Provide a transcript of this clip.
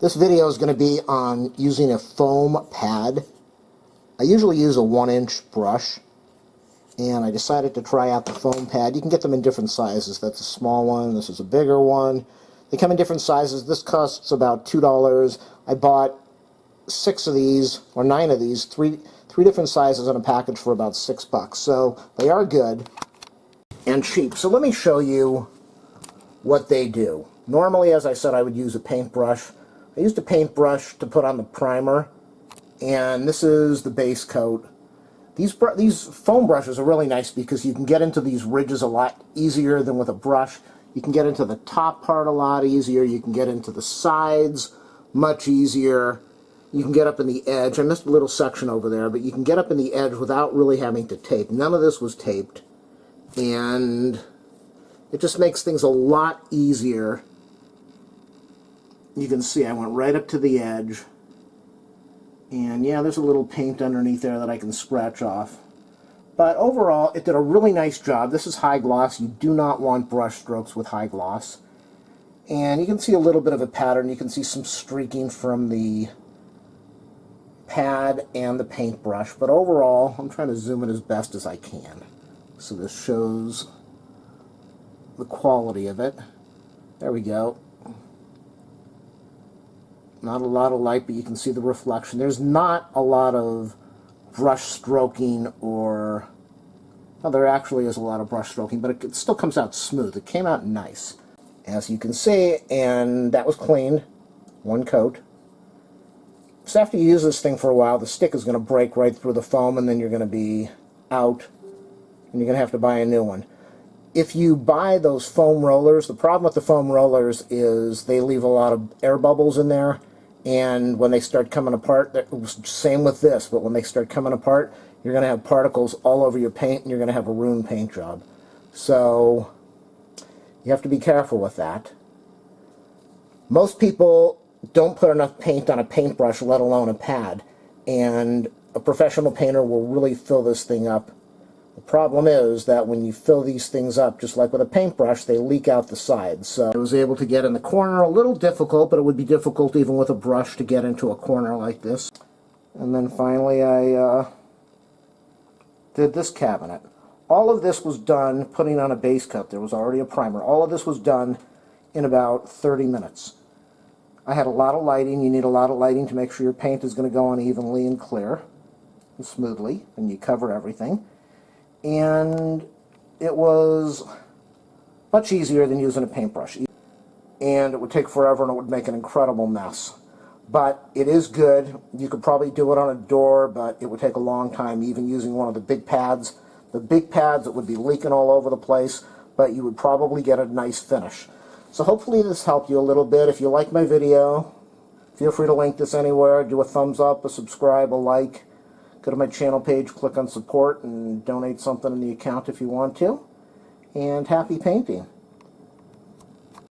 This video is going to be on using a foam pad. I usually use a 1-inch brush, and I decided to try out the foam pad. You can get them in different sizes. That's a small one, this is a bigger one. They come in different sizes. This costs about $2. I bought 6 of these, or 9 of these, three different sizes in a package for about $6. So they are good and cheap. So let me show you what they do. Normally, as I said, I would use a paintbrush. I used a paintbrush to put on the primer, and this is the base coat. These foam brushes are really nice because you can get into these ridges a lot easier than with a brush. You can get into the top part a lot easier. You can get into the sides much easier. You can get up in the edge. I missed a little section over there, but you can get up in the edge without really having to tape. None of this was taped, and it just makes things a lot easier. You can see I went right up to the edge, and yeah, there's a little paint underneath there that I can scratch off. But overall, it did a really nice job. This is high gloss. You do not want brush strokes with high gloss. And you can see a little bit of a pattern. You can see some streaking from the pad and the paintbrush. But overall, I'm trying to zoom in as best as I can, so this shows the quality of it. There we go. Not a lot of light, but you can see the reflection. There's not a lot of brush stroking, or... well, there actually is a lot of brush stroking, but it still comes out smooth. It came out nice, as you can see, and that was cleaned. One coat. So after you use this thing for a while, the stick is going to break right through the foam, and then you're going to be out, and you're going to have to buy a new one. If you buy those foam rollers, the problem with the foam rollers is they leave a lot of air bubbles in there, and when they start coming apart, same with this, but when they start coming apart, you're going to have particles all over your paint, and you're going to have a ruined paint job. So you have to be careful with that. Most people don't put enough paint on a paintbrush, let alone a pad, and a professional painter will really fill this thing up. The problem is that when you fill these things up, just like with a paintbrush, they leak out the sides. So I was able to get in the corner, a little difficult, but it would be difficult even with a brush to get into a corner like this. And then finally I did this cabinet. All of this was done putting on a base coat. There was already a primer. All of this was done in about 30 minutes. I had a lot of lighting. You need a lot of lighting to make sure your paint is going to go on evenly and clear and smoothly, and you cover everything. And it was much easier than using a paintbrush. And it would take forever, and it would make an incredible mess. But it is good. You could probably do it on a door, but it would take a long time, even using one of the big pads. The big pads, it would be leaking all over the place, but you would probably get a nice finish. So hopefully this helped you a little bit. If you like my video, feel free to link this anywhere. Do a thumbs up, a subscribe, a like. Go to my channel page, click on support, and donate something in the account if you want to. And happy painting.